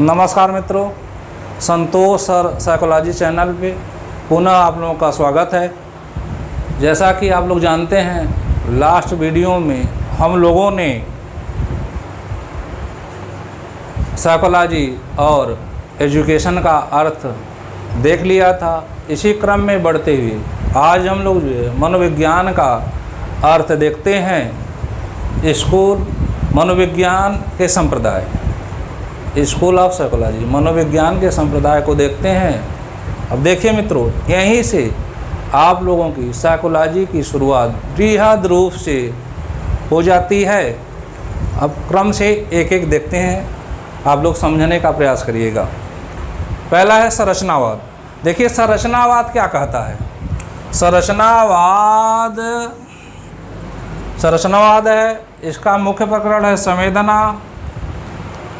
नमस्कार मित्रों, संतोष sir psychology channel पे पुनः आप लोगों का स्वागत है। जैसा कि आप लोग जानते हैं, लास्ट वीडियो में हम लोगों ने साइकोलॉजी और एजुकेशन का अर्थ देख लिया था। इसी क्रम में बढ़ते हुए आज हम लोग जो है मनोविज्ञान का अर्थ देखते हैं। स्कूल मनोविज्ञान के संप्रदाय, स्कूल ऑफ साइकोलॉजी मनोविज्ञान के संप्रदाय को देखते हैं। अब देखिए मित्रों, यहीं से आप लोगों की साइकोलॉजी की शुरुआत बृहद रूप से हो जाती है। अब क्रम से एक एक देखते हैं, आप लोग समझने का प्रयास करिएगा। पहला है संरचनावाद। देखिए संरचनावाद क्या कहता है। संरचनावाद है, इसका मुख्य प्रकरण है संवेदना,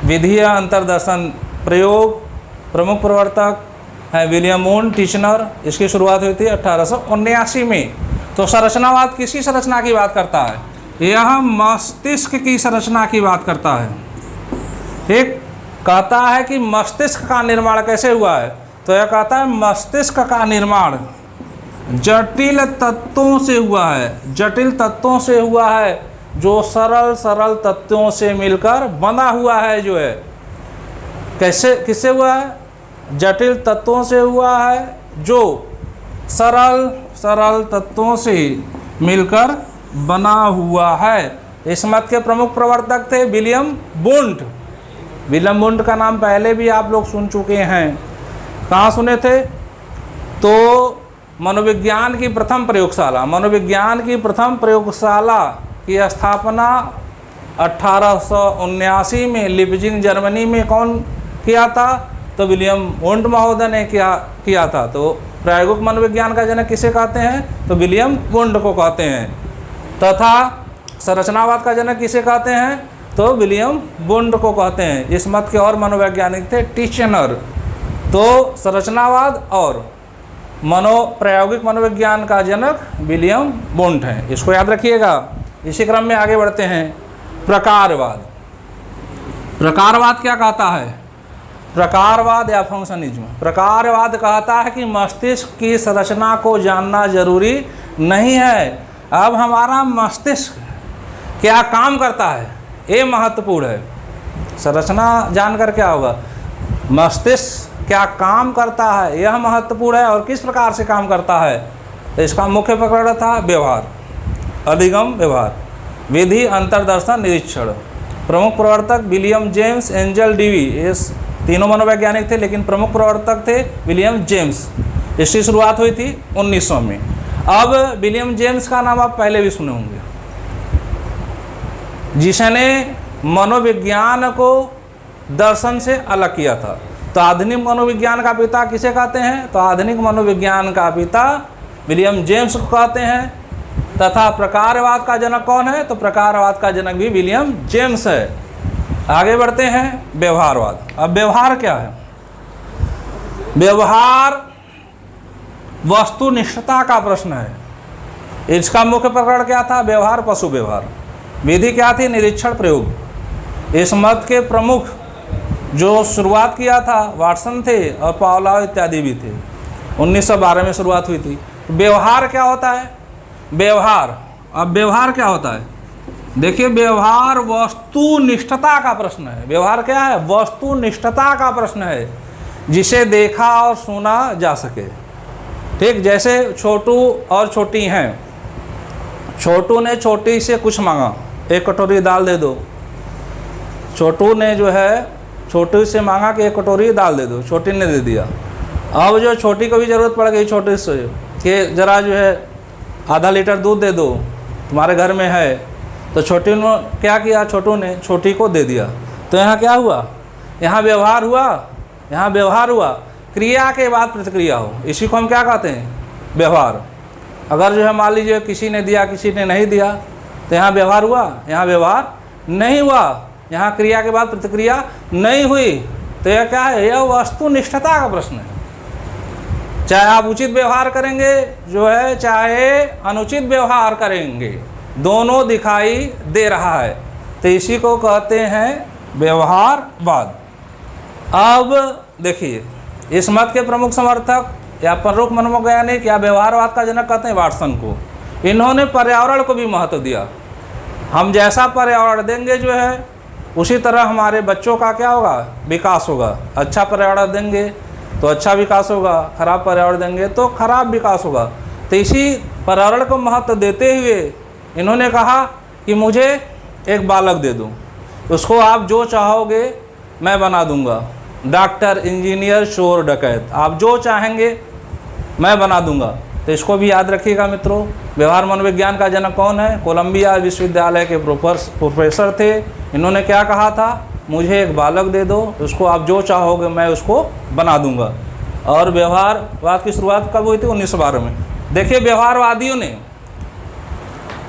विधीय अंतर्दर्शन प्रयोग। प्रमुख प्रवर्तक है विलियम वुंड टिचनर। इसकी शुरुआत हुई थी 1879 में। तो संरचनावाद किसकी संरचना की बात करता है? यह मस्तिष्क की संरचना की बात करता है। ठीक, कहता है कि मस्तिष्क का निर्माण कैसे हुआ है। तो यह कहता है मस्तिष्क का निर्माण जटिल तत्वों से हुआ है। जटिल तत्वों से हुआ है, जो सरल तत्वों से मिलकर बना हुआ है। जो है कैसे, किससे हुआ है? जटिल तत्वों से हुआ है, जो सरल तत्वों से मिलकर बना हुआ है। इस मत के प्रमुख प्रवर्तक थे विलियम वुंड। विलियम वुंड का नाम पहले भी आप लोग सुन चुके हैं। कहाँ सुने थे? तो मनोविज्ञान की प्रथम प्रयोगशाला की स्थापना 1879 में लिप्जिग जर्मनी में कौन किया था? तो विलियम वुंड महोदय ने किया था। तो प्रायोगिक मनोविज्ञान का जनक किसे कहते हैं? तो विलियम वुंड को कहते हैं। तथा संरचनावाद का जनक किसे कहते हैं? तो विलियम वुंड को कहते हैं। इस मत के और मनोवैज्ञानिक थे टिचनर। तो संरचनावाद और प्रायोगिक मनोविज्ञान का जनक विलियम वुंड हैं। इसको याद रखिएगा। इसी क्रम में आगे बढ़ते हैं। प्रकारवाद क्या कहता है? प्रकारवाद या फंक्शनिज्म। प्रकारवाद कहता है कि मस्तिष्क की संरचना को जानना जरूरी नहीं है। अब हमारा मस्तिष्क क्या काम करता है, ये महत्वपूर्ण है। संरचना जानकर क्या होगा, मस्तिष्क क्या काम करता है यह महत्वपूर्ण है। और किस प्रकार से काम करता है, तो इसका मुख्य प्रकरण था व्यवहार, अधिगम व्यवहार, विधि अंतर्दर्शन निरीक्षण। प्रमुख प्रवर्तक विलियम जेम्स, एंजल डीवी। ये तीनों मनोवैज्ञानिक थे, लेकिन प्रमुख प्रवर्तक थे विलियम जेम्स। इसकी शुरुआत हुई थी 1900 में। अब विलियम जेम्स का नाम आप पहले भी सुने होंगे, जिसने मनोविज्ञान को दर्शन से अलग किया था। तो आधुनिक मनोविज्ञान का पिता किसे कहते हैं? तो आधुनिक मनोविज्ञान का पिता विलियम जेम्स को कहते हैं। तथा प्रकारवाद का जनक कौन है? तो प्रकारवाद का जनक भी विलियम जेम्स है। आगे बढ़ते हैं व्यवहारवाद। अब व्यवहार क्या है? व्यवहार वस्तुनिष्ठता का प्रश्न है। इसका मुख्य प्रकरण क्या था? व्यवहार पशु व्यवहार। विधि क्या थी? निरीक्षण प्रयोग। इस मत के प्रमुख जो शुरुआत किया था वाटसन थे और पावलोव इत्यादि भी थे। 1912 में शुरुआत हुई थी। व्यवहार क्या होता है? व्यवहार, अब व्यवहार क्या होता है? देखिए, व्यवहार वस्तुनिष्ठता का प्रश्न है। व्यवहार क्या है? वस्तुनिष्ठता का प्रश्न है, जिसे देखा और सुना जा सके। ठीक, जैसे छोटू और छोटी हैं। छोटू ने छोटी से कुछ मांगा, एक कटोरी दाल दे दो। छोटू ने जो है छोटी से मांगा कि एक कटोरी दाल दे दो, छोटी ने दे दिया। अब जो छोटी को भी ज़रूरत पड़ गई छोटे से कि ज़रा जो है आधा लीटर दूध दे दो, तुम्हारे घर में है। तो छोटी ने क्या किया? छोटू ने छोटी को दे दिया। तो यहाँ क्या हुआ? यहाँ व्यवहार हुआ। क्रिया के बाद प्रतिक्रिया हो, इसी को हम क्या कहते हैं? व्यवहार। अगर जो है मान लीजिए किसी ने दिया किसी ने नहीं दिया, तो यहाँ व्यवहार हुआ, यहाँ व्यवहार नहीं हुआ। यहाँ क्रिया के बाद प्रतिक्रिया नहीं हुई। तो यह क्या है? यह वस्तुनिष्ठता का प्रश्न है। चाहे आप उचित व्यवहार करेंगे जो है, चाहे अनुचित व्यवहार करेंगे, दोनों दिखाई दे रहा है। तो इसी को कहते हैं व्यवहारवाद। अब देखिए, इस मत के प्रमुख समर्थक या प्रमुख मनोवैज्ञानिक या व्यवहारवाद का जनक कहते हैं वाटसन को। इन्होंने पर्यावरण को भी महत्व दिया। हम जैसा पर्यावरण देंगे जो है उसी तरह हमारे बच्चों का क्या होगा, विकास होगा। अच्छा पर्यावरण देंगे तो अच्छा विकास होगा, खराब पर्यावरण देंगे तो खराब विकास होगा। तो इसी पर्यावरण को महत्व देते हुए इन्होंने कहा कि मुझे एक बालक दे दो, उसको आप जो चाहोगे मैं बना दूंगा। डॉक्टर, इंजीनियर, चोर, डकैत, आप जो चाहेंगे मैं बना दूंगा। तो इसको भी याद रखिएगा मित्रों। व्यवहार मनोविज्ञान का जनक कौन है? कोलंबिया विश्वविद्यालय के प्रोफेसर थे। इन्होंने क्या कहा था? मुझे एक बालक दे दो, उसको आप जो चाहोगे मैं उसको बना दूंगा। और व्यवहारवाद की शुरुआत कब हुई थी? 1912 में। देखिए, व्यवहारवादियों ने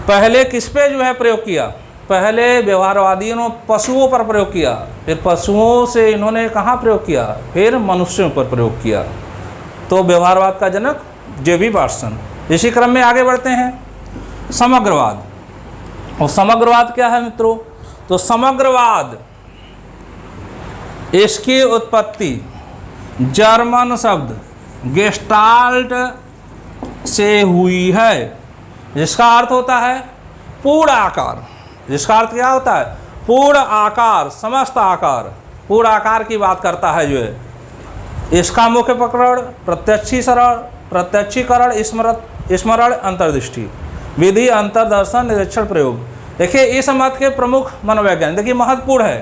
पहले किस पे जो है प्रयोग किया? पहले व्यवहारवादियों ने पशुओं पर प्रयोग किया, फिर पशुओं से इन्होंने कहाँ प्रयोग किया? फिर मनुष्यों पर प्रयोग किया। तो व्यवहारवाद का जनक जे.बी. वाटसन। इसी क्रम में आगे बढ़ते हैं समग्रवाद। और समग्रवाद क्या है मित्रों? तो समग्रवाद, इसकी उत्पत्ति जर्मन शब्द गेस्टाल्ट से हुई है, जिसका अर्थ होता है पूर्ण आकार। जिसका अर्थ क्या होता है? पूर्ण आकार, समस्त आकार, पूर्ण आकार की बात करता है जो है। इसका मुख्य प्रकरण प्रत्यक्षीकरण, स्मरण, अंतर्दृष्टि, विधि, अंतर्दर्शन, निरीक्षण, प्रयोग। देखिए, इस मत के प्रमुख मनोवैज्ञानिक, देखिए महत्वपूर्ण है,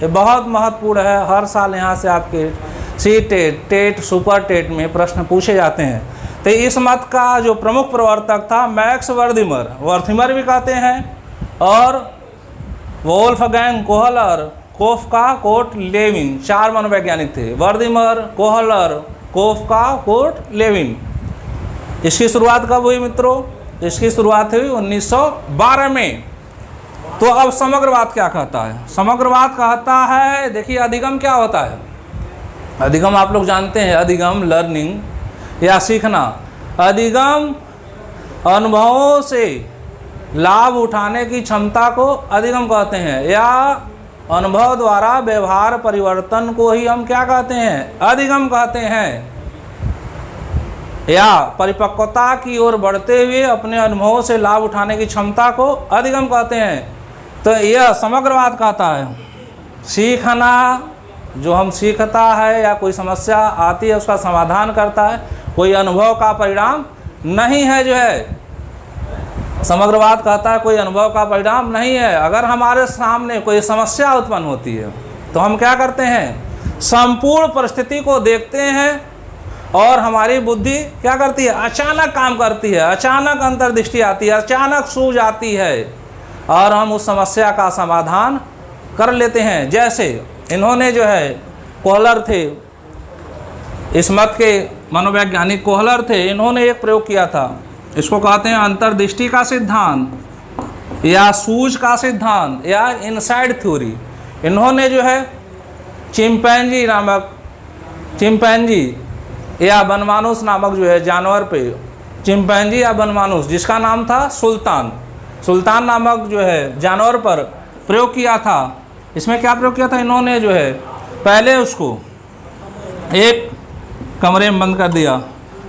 ये बहुत महत्वपूर्ण है। हर साल यहाँ से आपके सी-टेट, टेट, सुपर टेट में प्रश्न पूछे जाते हैं। तो इस मत का जो प्रमुख प्रवर्तक था मैक्स वर्थिमर, वर्थिमर भी कहते हैं, और वोल्फगैंग कोहलर, कोफका, कोट, लेविन, 4 मनोवैज्ञानिक थे। वर्थिमर, कोहलर, कोफका, कोट, लेविन। इसकी शुरुआत कब हुई मित्रों? इसकी शुरुआत हुई 1912 में। तो अब समग्रवाद क्या कहता है? समग्रवाद कहता है, देखिए अधिगम क्या होता है? अधिगम आप लोग जानते हैं, अधिगम लर्निंग या सीखना। अधिगम अनुभवों से लाभ उठाने की क्षमता को अधिगम कहते हैं, या अनुभव द्वारा व्यवहार परिवर्तन को ही हम क्या कहते हैं? अधिगम कहते हैं। या परिपक्वता की ओर बढ़ते हुए अपने अनुभवों से लाभ उठाने की क्षमता को अधिगम कहते हैं। तो यह समग्रवाद कहता है सीखना, जो हम सीखता है या कोई समस्या आती है उसका समाधान करता है, कोई अनुभव का परिणाम नहीं है जो है। समग्रवाद कहता है कोई अनुभव का परिणाम नहीं है। अगर हमारे सामने कोई समस्या उत्पन्न होती है तो हम क्या करते हैं? संपूर्ण परिस्थिति को देखते हैं और हमारी बुद्धि क्या करती है? अचानक काम करती है, अचानक अंतर्दृष्टि आती है, अचानक सूझ आती है और हम उस समस्या का समाधान कर लेते हैं। जैसे इन्होंने जो है, कोहलर थे, इस मत के मनोवैज्ञानिक कोहलर थे, इन्होंने एक प्रयोग किया था, इसको कहते हैं अंतर्दृष्टि का सिद्धांत या सूझ का सिद्धांत या इनसाइड थ्योरी। इन्होंने जो है चिंपैंजी या बनमानुस नामक जो है जानवर पे, चिंपैंजी या बनमानुस, जिसका नाम था सुल्तान नामक जो है जानवर पर प्रयोग किया था। इसमें क्या प्रयोग किया था? इन्होंने जो है पहले उसको एक कमरे में बंद कर दिया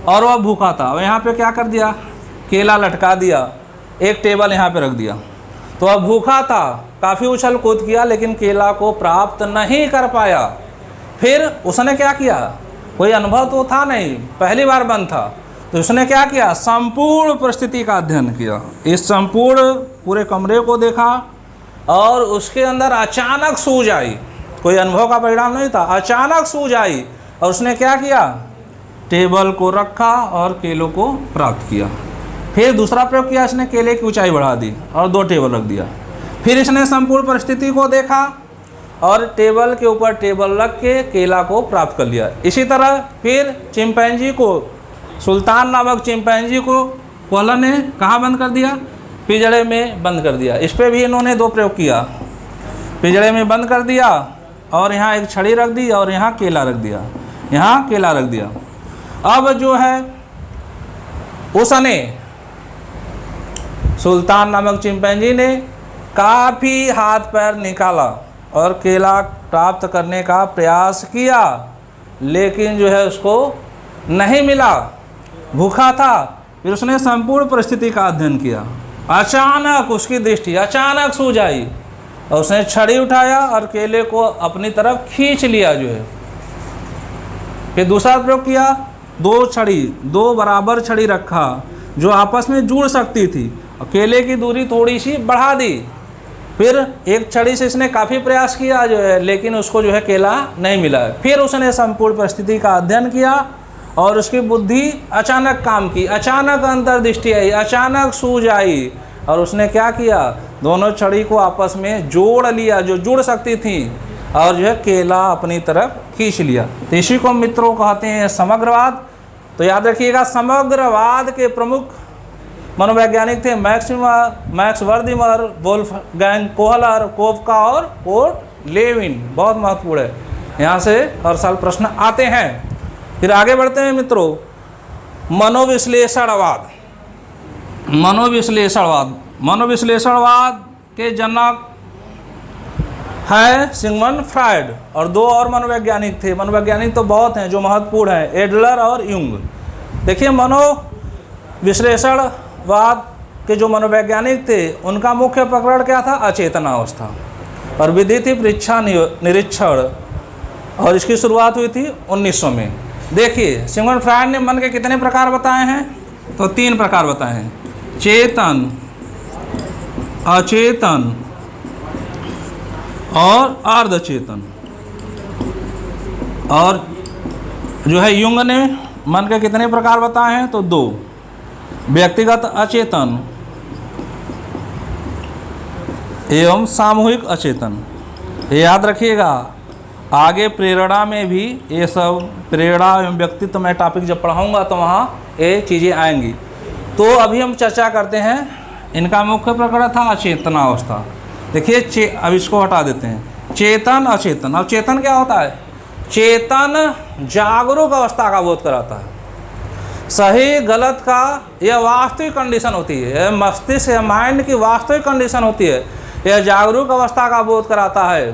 और वह भूखा था, और यहाँ पे क्या कर दिया? केला लटका दिया, एक टेबल यहाँ पे रख दिया। तो वह भूखा था, काफ़ी उछल कूद किया लेकिन केला को प्राप्त नहीं कर पाया। फिर उसने क्या किया? कोई अनुभव तो था नहीं, पहली बार बंद था, तो उसने क्या किया? संपूर्ण परिस्थिति का अध्ययन किया। इस संपूर्ण पूरे कमरे को देखा और उसके अंदर अचानक सूझ आई, कोई अनुभव का परिणाम नहीं था, अचानक सूझ आई, और उसने क्या किया? टेबल को रखा और केलों को प्राप्त किया। फिर दूसरा प्रयोग किया, इसने केले की ऊंचाई बढ़ा दी और 2 टेबल रख दिया। फिर इसने संपूर्ण परिस्थिति को देखा और टेबल के ऊपर टेबल रख के केला को प्राप्त कर लिया। इसी तरह फिर चिंपैंजी को, सुल्तान नामक चिंपैंजी को कोहलर ने कहाँ बंद कर दिया? पिंजड़े में बंद कर दिया। इस पर भी इन्होंने 2 प्रयोग किया, पिंजड़े में बंद कर दिया और यहाँ एक छड़ी रख दी और यहाँ केला रख दिया, यहाँ केला रख दिया। अब जो है उसने, सुल्तान नामक चिंपैंजी ने काफ़ी हाथ पैर निकाला और केला प्राप्त करने का प्रयास किया, लेकिन जो है उसको नहीं मिला, भूखा था। फिर उसने संपूर्ण परिस्थिति का अध्ययन किया। अचानक उसकी दृष्टि अचानक सूझ आई और उसने छड़ी उठाया और केले को अपनी तरफ खींच लिया जो है। फिर दूसरा प्रयोग किया, दो बराबर छड़ी रखा जो आपस में जुड़ सकती थी और केले की दूरी थोड़ी सी बढ़ा दी। फिर एक छड़ी से इसने काफ़ी प्रयास किया जो है, लेकिन उसको जो है केला नहीं मिला। फिर उसने संपूर्ण परिस्थिति का अध्ययन किया और उसकी बुद्धि अचानक काम की, अचानक अंतर्दृष्टि आई, अचानक सूझ आई और उसने क्या किया, दोनों छड़ी को आपस में जोड़ लिया जो जुड़ सकती थी और जो है केला अपनी तरफ खींच लिया। तो इसी को मित्रों कहते हैं समग्रवाद। तो याद रखिएगा, समग्रवाद के प्रमुख मनोवैज्ञानिक थे मैक्स वर्दिमर, वोल्फगैंग कोहलर, कोफका और कोर्ट लेविन। बहुत महत्वपूर्ण है, यहाँ से हर साल प्रश्न आते हैं। फिर आगे बढ़ते हैं मित्रों, मनोविश्लेषणवाद। मनोविश्लेषणवाद के जनक है सिगमंड फ्रायड और दो और मनोवैज्ञानिक थे। मनोवैज्ञानिक तो बहुत हैं जो महत्वपूर्ण हैं, एडलर और युंग। देखिए, मनोविश्लेषणवाद के जो मनोवैज्ञानिक थे उनका मुख्य प्रकरण क्या था, अचेतनावस्था, और विधि थी परीक्षा निरीक्षण, और इसकी शुरुआत हुई थी 1900 में। देखिए, सिगमंड फ्रायड ने मन के कितने प्रकार बताए हैं, तो 3 प्रकार बताए हैं, चेतन, अचेतन और अर्धचेतन। और जो है युंग ने मन के कितने प्रकार बताए हैं, तो 2, व्यक्तिगत अचेतन एवं सामूहिक अचेतन। ये याद रखिएगा, आगे प्रेरणा में भी ये सब प्रेरणा एवं व्यक्तित्व मैं टॉपिक जब पढ़ाऊंगा तो वहाँ ये चीज़ें आएंगी। तो अभी हम चर्चा करते हैं, इनका मुख्य प्रकरण था अचेतनावस्था। देखिए, अब इसको हटा देते हैं, चेतन अचेतन। अब चेतन क्या होता है, चेतन जागरूक अवस्था का बोध कराता है, सही गलत का यह वास्तविक कंडीशन होती है, यह मस्तिष्क या माइंड की वास्तविक कंडीशन होती है। यह जागरूक अवस्था का बोध कराता है,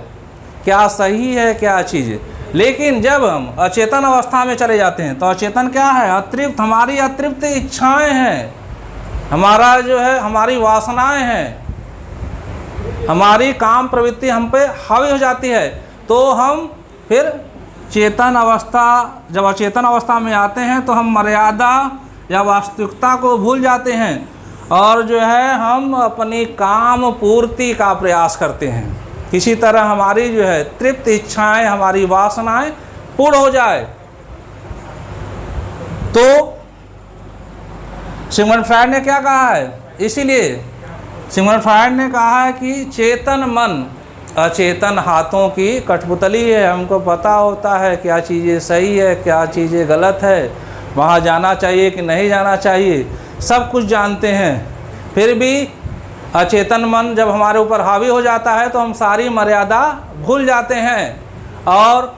क्या सही है क्या चीज़ है। लेकिन जब हम अचेतन अवस्था में चले जाते हैं तो अचेतन क्या है, अतृप्त, हमारी अतृप्त इच्छाएं हैं, हमारा जो है हमारी वासनाएं हैं, हमारी काम प्रवृत्ति हम पे हावी हो जाती है। तो हम फिर चेतन अवस्था, जब अचेतन अवस्था में आते हैं तो हम मर्यादा या वास्तविकता को भूल जाते हैं और जो है हम अपनी काम पूर्ति का प्रयास करते हैं, किसी तरह हमारी जो है तृप्त इच्छाएं, हमारी वासनाएं पूर्ण हो जाए। तो सिगमंड फ्रायड ने क्या कहा है, इसीलिए सिगमंड फ्रायड ने कहा है कि चेतन मन अचेतन हाथों की कठपुतली है। हमको पता होता है क्या चीज़ें सही है क्या चीज़ें गलत है, वहाँ जाना चाहिए कि नहीं जाना चाहिए, सब कुछ जानते हैं। फिर भी अचेतन मन जब हमारे ऊपर हावी हो जाता है तो हम सारी मर्यादा भूल जाते हैं। और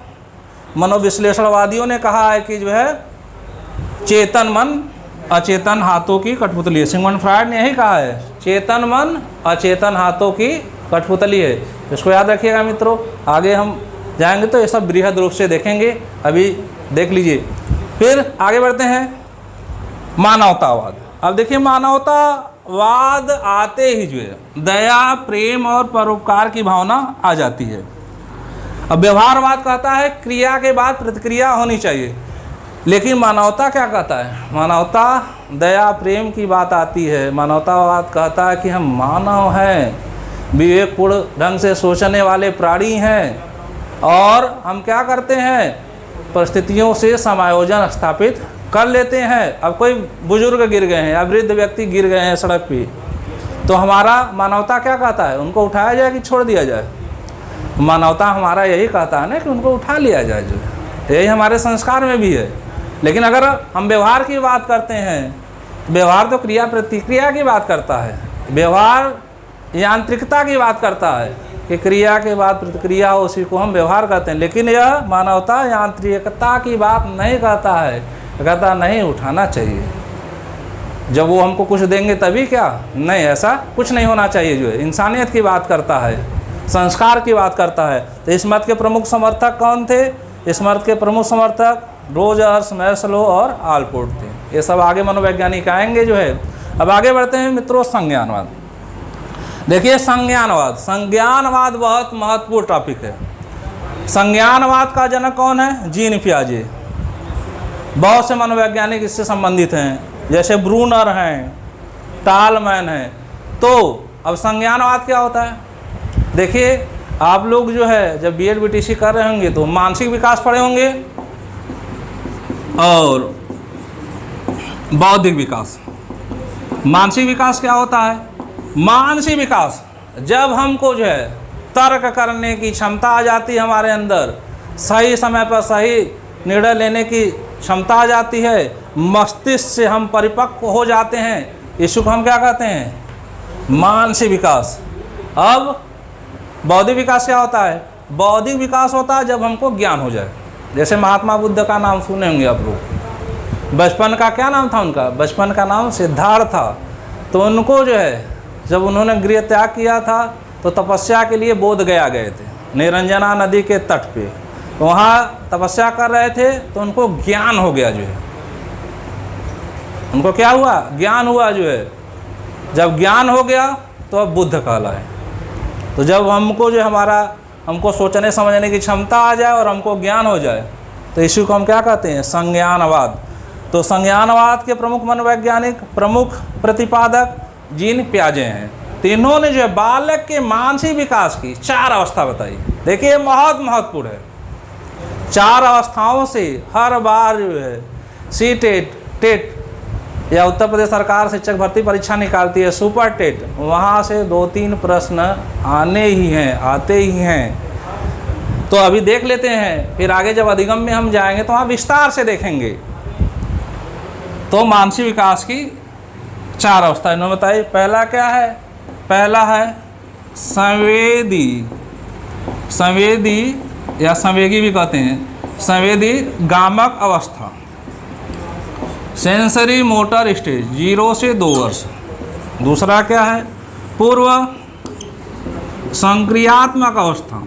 मनोविश्लेषणवादियों ने कहा है कि जो है चेतन मन अचेतन हाथों की कठपुतली है। सिगमंड फ्रायड ने यही कहा है, चेतन मन अचेतन हाथों की कठपुतली है। इसको याद रखिएगा मित्रों, आगे हम जाएंगे तो ये सब बृहद रूप से देखेंगे, अभी देख लीजिए। फिर आगे बढ़ते हैं, मानवतावाद। अब देखिए, मानवतावाद आते ही जो है दया, प्रेम और परोपकार की भावना आ जाती है। अब व्यवहारवाद कहता है क्रिया के बाद प्रतिक्रिया होनी चाहिए, लेकिन मानवता क्या कहता है, मानवता दया प्रेम की बात आती है। मानवतावाद कहता है कि हम मानव हैं, विवेकपूर्ण ढंग से सोचने वाले प्राणी हैं और हम क्या करते हैं, परिस्थितियों से समायोजन स्थापित कर लेते हैं। अब कोई बुजुर्ग गिर गए हैं या वृद्ध व्यक्ति गिर गए हैं सड़क पे, तो हमारा मानवता क्या कहता है, उनको उठाया जाए कि छोड़ दिया जाए। मानवता हमारा यही कहता है ना कि उनको उठा लिया जाए, जो है यही हमारे संस्कार में भी है। लेकिन अगर हम व्यवहार की बात करते हैं, व्यवहार तो क्रिया प्रतिक्रिया की बात करता है, व्यवहार यांत्रिकता की बात करता है कि क्रिया के बाद प्रतिक्रिया हो, उसी को हम व्यवहार कहते हैं। लेकिन यह मानवता यांत्रिकता की बात नहीं कहता है, कहता नहीं उठाना चाहिए, जब वो हमको कुछ देंगे तभी क्या, नहीं ऐसा कुछ नहीं होना चाहिए, जो है इंसानियत की बात करता है। संस्कार की बात करता है। तो इस मत के प्रमुख समर्थक कौन थे? इस मत के प्रमुख समर्थक रोजर्स, मैस्लो और आलपोर्ट थे। ये सब आगे मनोवैज्ञानिक आएंगे जो है। अब आगे बढ़ते हैं मित्रों, संज्ञानवाद। देखिए संज्ञानवाद, संज्ञानवाद बहुत महत्वपूर्ण टॉपिक है। संज्ञानवाद का जनक कौन है? जीन पियाजे। बहुत से मनोवैज्ञानिक इससे संबंधित हैं, जैसे ब्रूनर हैं, टालमैन हैं। तो अब संज्ञानवाद क्या होता है? देखिए आप लोग जो है जब बीएड बीटीसी कर रहे होंगे तो मानसिक विकास पढ़े होंगे और बौद्धिक विकास। मानसिक विकास क्या होता है? मानसिक विकास जब हमको जो है तर्क करने की क्षमता आ जाती है हमारे अंदर, सही समय पर सही निर्णय लेने की क्षमता आ जाती है, मस्तिष्क से हम परिपक्व हो जाते हैं, इसको हम क्या कहते हैं? मानसिक विकास। अब बौद्धिक विकास क्या होता है? बौद्धिक विकास होता है जब हमको ज्ञान हो जाए। जैसे महात्मा बुद्ध का नाम सुने होंगे आप लोग। बचपन का क्या नाम था उनका? बचपन का नाम सिद्धार्थ था। तो उनको जो है जब उन्होंने गृह त्याग किया था तो तपस्या के लिए बोध गया गए थे, निरंजना नदी के तट पे। तो वहाँ तपस्या कर रहे थे तो उनको ज्ञान हो गया जो है। उनको क्या हुआ? ज्ञान हुआ जो है। जब ज्ञान हो गया तो अब बुद्ध कहलाए। तो जब हमको जो हमको सोचने समझने की क्षमता आ जाए और हमको ज्ञान हो जाए तो इसी को हम क्या कहते हैं? संज्ञानवाद। तो संज्ञानवाद के प्रमुख मनोवैज्ञानिक, प्रमुख प्रतिपादक जीन पियाजे हैं। तो इन्होंने जो है बालक के मानसिक विकास की 4 अवस्था बताई। देखिए बहुत महत्वपूर्ण है। 4 अवस्थाओं से हर बार जो है सी-टेट, टेट या उत्तर प्रदेश सरकार शिक्षक भर्ती परीक्षा निकालती है, सुपर टेट, वहाँ से 2-3 प्रश्न आते ही हैं। तो अभी देख लेते हैं, फिर आगे जब अधिगम में हम जाएंगे तो वहाँ विस्तार से देखेंगे। तो मानसिक विकास की 4 अवस्था इन्होंने बताई। पहला क्या है? पहला है संवेदी या संवेगी भी कहते हैं, संवेदी गामक अवस्था, सेंसरी मोटर स्टेज 0 से 2 वर्ष। दूसरा क्या है? पूर्व संक्रियात्मक अवस्था,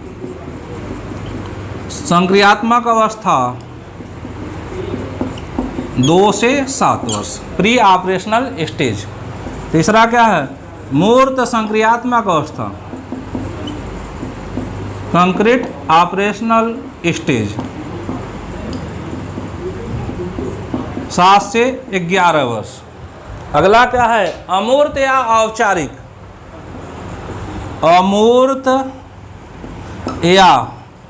संक्रियात्मक अवस्था 2 से 7 वर्ष, प्री ऑपरेशनल स्टेज। तीसरा क्या है? मूर्त संक्रियात्मक अवस्था, कंक्रीट ऑपरेशनल स्टेज 7 से 11 वर्ष। अगला क्या है? अमूर्त या औपचारिक, अमूर्त या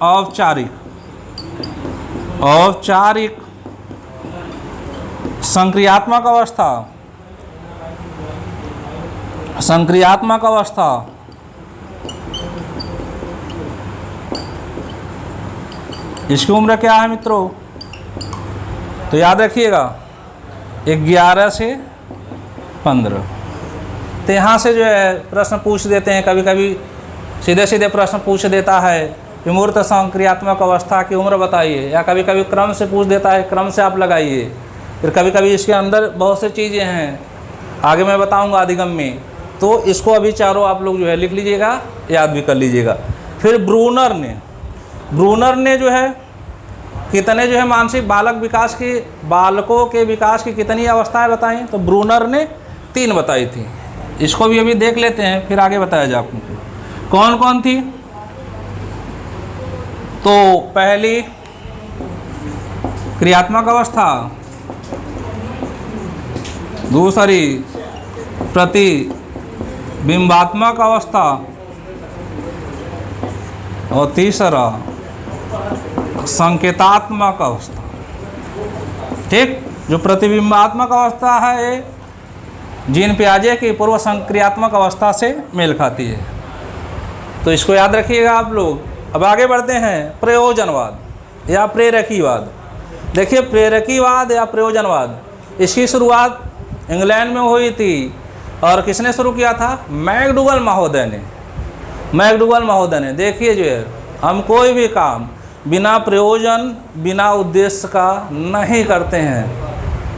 औपचारिक, औपचारिक संक्रियात्मक अवस्था, संक्रियात्मक अवस्था इसकी उम्र क्या है मित्रों? तो याद रखिएगा 11 से 15। तो यहाँ से जो है प्रश्न पूछ देते हैं, कभी कभी सीधे सीधे प्रश्न पूछ देता है कि मूर्त संक्रियात्मक अवस्था की उम्र बताइए, या कभी कभी क्रम से पूछ देता है, क्रम से आप लगाइए। फिर कभी कभी इसके अंदर बहुत से चीज़ें हैं, आगे मैं बताऊंगा अधिगम में। तो इसको अभी चारों आप लोग जो है लिख लीजिएगा, याद भी कर लीजिएगा। फिर ब्रूनर ने जो है कितने जो है मानसिक बालकों के विकास की कितनी अवस्थाएं बताई? तो ब्रूनर ने 3 बताई थी। इसको भी अभी देख लेते हैं, फिर आगे बताया जाए आपको कौन कौन थी। तो पहली क्रियात्मक अवस्था, दूसरी प्रतिबिंबात्मक अवस्था और तीसरा संकेतात्मक अवस्था। ठीक, जो प्रतिबिंबात्मक अवस्था है ये जीन पियाजे की पूर्व संक्रियात्मक अवस्था से मेल खाती है। तो इसको याद रखिएगा आप लोग। अब आगे बढ़ते हैं प्रयोजनवाद या प्रेरकीवाद। देखिए प्रेरकीवाद या प्रयोजनवाद, इसकी शुरुआत इंग्लैंड में हुई थी और किसने शुरू किया था? मैकडूगल महोदय ने। देखिए जो है हम कोई भी काम बिना प्रयोजन, बिना उद्देश्य का नहीं करते हैं।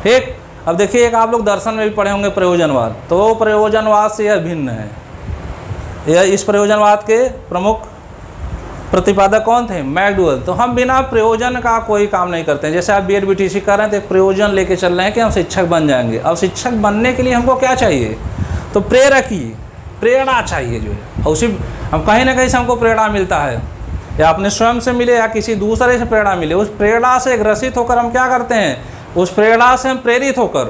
ठीक, अब देखिए एक आप लोग दर्शन में भी पढ़े होंगे प्रयोजनवाद, तो प्रयोजनवाद से यह भिन्न है। यह इस प्रयोजनवाद के प्रमुख प्रतिपादक कौन थे? मैकडूगल। तो हम बिना प्रयोजन का कोई काम नहीं करते हैं। जैसे आप BEd BTC कर रहे हैं तो एक प्रयोजन लेके चल रहे हैं कि हम शिक्षक बन जाएंगे। अब शिक्षक बनने के लिए हमको क्या चाहिए? तो प्रेरणा चाहिए जो है, और उसी हम कहीं ना कहीं से हमको प्रेरणा मिलता है, या अपने स्वयं से मिले या किसी दूसरे से प्रेरणा मिले। उस प्रेरणा से ग्रसित होकर हम क्या करते हैं? उस प्रेरणा से हम प्रेरित होकर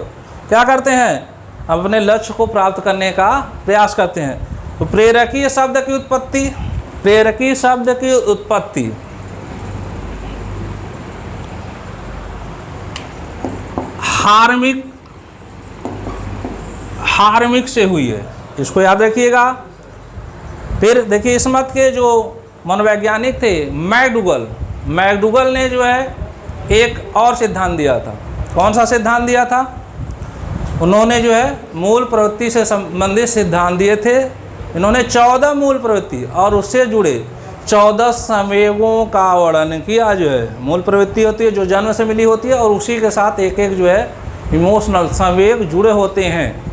क्या करते हैं? अपने लक्ष्य को प्राप्त करने का प्रयास करते हैं। तो प्रेरकीय शब्द की उत्पत्ति, प्रेरकीय शब्द की उत्पत्ति हार्मिक से हुई है, इसको याद रखिएगा। फिर देखिए इस मत के जो मनोवैज्ञानिक थे मैकडूगल ने जो है एक और सिद्धांत दिया था। कौन सा सिद्धांत दिया था? उन्होंने जो है मूल प्रवृत्ति से संबंधित सिद्धांत दिए थे। इन्होंने 14 मूल प्रवृत्ति और उससे जुड़े 14 संवेगों का वर्णन किया। जो है मूल प्रवृत्ति होती है जो जन्म से मिली होती है, और उसी के साथ एक एक जो है इमोशनल संवेग जुड़े होते हैं।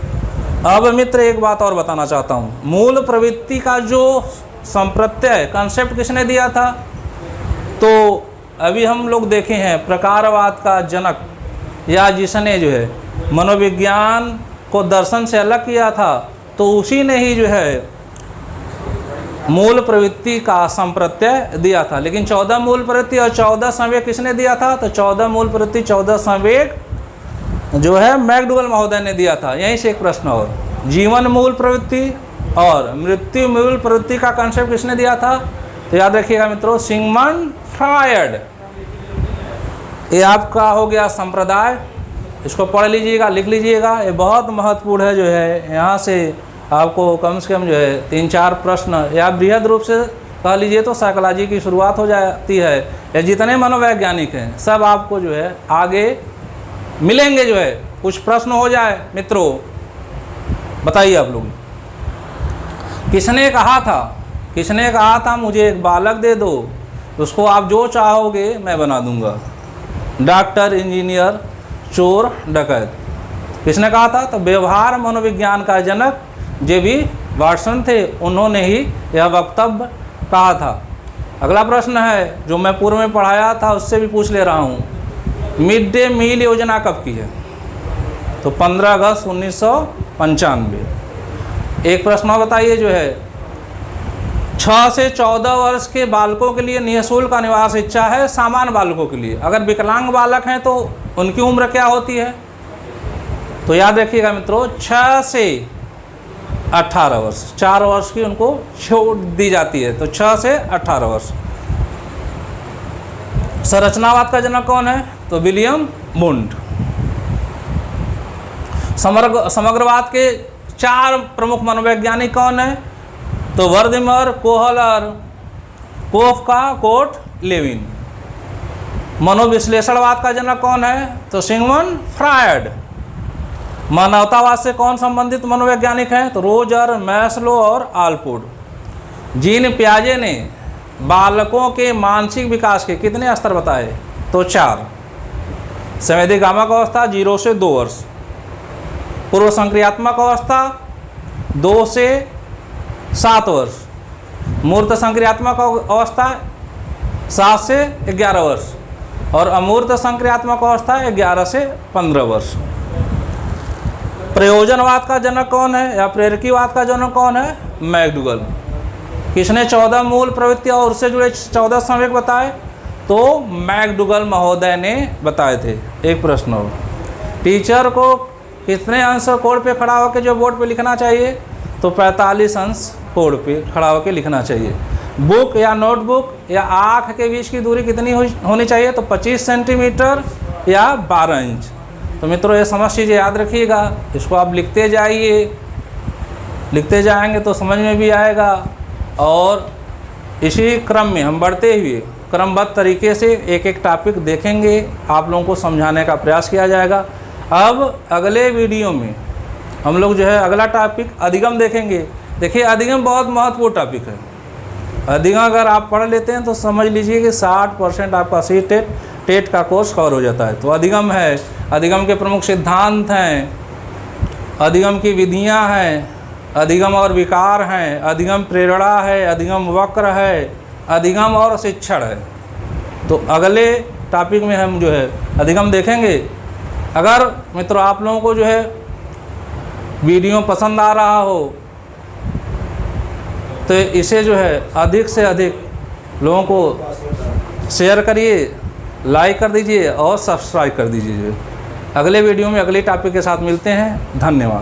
अब मित्र एक बात और बताना चाहता हूँ, मूल प्रवृत्ति का जो संप्रत्यय कंसेप्ट किसने दिया था? तो अभी हम लोग देखे हैं प्रकारवाद का जनक, या जिसने जो है मनोविज्ञान को दर्शन से अलग किया था, तो उसी ने ही जो है मूल प्रवृत्ति का संप्रत्यय दिया था। लेकिन 14 मूल प्रवृत्ति और 14 संवेग किसने दिया था? तो 14 मूल प्रवृत्ति 14 संवेग जो है मैकडूगल महोदय ने दिया था। यहीं से एक प्रश्न और, जीवन मूल प्रवृत्ति और मृत्यु मूल प्रवृत्ति का कंसेप्ट किसने दिया था? तो याद रखिएगा मित्रों, सिगमंड फ्रॉयड। ये आपका हो गया संप्रदाय, इसको पढ़ लीजिएगा, लिख लीजिएगा, ये बहुत महत्वपूर्ण है। जो है यहाँ से आपको कम से कम जो है 3-4 प्रश्न, या बृहद रूप से कह लीजिए तो साइकोलॉजी की शुरुआत हो जाती है। या जितने मनोवैज्ञानिक हैं सब आपको जो है आगे मिलेंगे। जो है कुछ प्रश्न हो जाए मित्रों, बताइए आप लोग। किसने कहा था मुझे एक बालक दे दो, उसको आप जो चाहोगे मैं बना दूंगा? डॉक्टर, इंजीनियर, चोर, डकैत। किसने कहा था? तो व्यवहार मनोविज्ञान का जनक JB वाटसन थे, उन्होंने ही यह वक्तव्य कहा था। अगला प्रश्न है जो मैं पूर्व में पढ़ाया था, उससे भी पूछ ले रहा हूँ, मिड डे मील योजना कब की है? तो 15 अगस्त 1995। एक प्रश्न और बताइए, जो है 6 से 14 वर्ष के बालकों के लिए निःशुल्क अनिवार्य शिक्षा है सामान्य बालकों के लिए। अगर विकलांग बालक हैं तो उनकी उम्र क्या होती है? तो याद रखिएगा मित्रों, 6 से 18 वर्ष, 4 वर्ष की उनको छूट दी जाती है। तो 6 से 18 वर्ष। संरचनावाद का जनक कौन है? तो विलियम वुंड। समग्रवाद के 4 प्रमुख मनोवैज्ञानिक कौन है? तो वर्दिमर, कोहलर, कोफका, कोट, लेविन। मनोविश्लेषणवाद का जनक कौन है? तो सिगमंड फ्रॉयड। मानवतावाद से कौन संबंधित मनोवैज्ञानिक हैं? तो रोजर, मैस्लो और आलपोर्ट। जीन पियाजे ने बालकों के मानसिक विकास के कितने स्तर बताए? तो 4। संवेदी गामक अवस्था 0 से 2 वर्ष, पूर्व संक्रियात्मक अवस्था 2 से 7 वर्ष, मूर्त संक्रियात्मक अवस्था 7 से 11 वर्ष, और अमूर्त संक्रियात्मक अवस्था 11 से 15 वर्ष। प्रयोजनवाद का जनक कौन है या प्रेरकीवाद का जनक कौन है? मैकडूगल। किसने 14 मूल प्रवृत्ति और उससे जुड़े 14 संवेग बताए? तो मैकडूगल महोदय ने बताए थे। एक प्रश्न हो, टीचर को कितने अंश कोड पे खड़ा होकर जो बोर्ड पे लिखना चाहिए? तो 45 अंश कोड पे खड़ा होकर लिखना चाहिए। बुक या नोटबुक या आँख के बीच की दूरी कितनी होनी चाहिए? तो 25 सेंटीमीटर या 12 इंच। तो मित्रों ये समझ चीज़ें याद रखिएगा, इसको आप लिखते जाइए, लिखते जाएंगे तो समझ में भी आएगा। और इसी क्रम में हम बढ़ते हुए क्रमबद्ध तरीके से एक एक टॉपिक देखेंगे, आप लोगों को समझाने का प्रयास किया जाएगा। अब अगले वीडियो में हम लोग जो है अगला टॉपिक अधिगम देखेंगे। देखिए अधिगम बहुत महत्वपूर्ण टॉपिक है। अधिगम अगर आप पढ़ लेते हैं तो समझ लीजिए कि 60% आपका टेट का कोर्स कवर हो जाता है। तो अधिगम है, अधिगम के प्रमुख सिद्धांत हैं, अधिगम की विधियां हैं, अधिगम और विकार हैं, अधिगम प्रेरणा है, अधिगम वक्र है, अधिगम और शिक्षण है। तो अगले टॉपिक में हम जो है अधिगम देखेंगे। अगर मित्रों आप लोगों को जो है वीडियो पसंद आ रहा हो तो इसे जो है अधिक से अधिक लोगों को शेयर करिए, लाइक कर दीजिए और सब्सक्राइब कर दीजिए। अगले वीडियो में अगले टॉपिक के साथ मिलते हैं। धन्यवाद।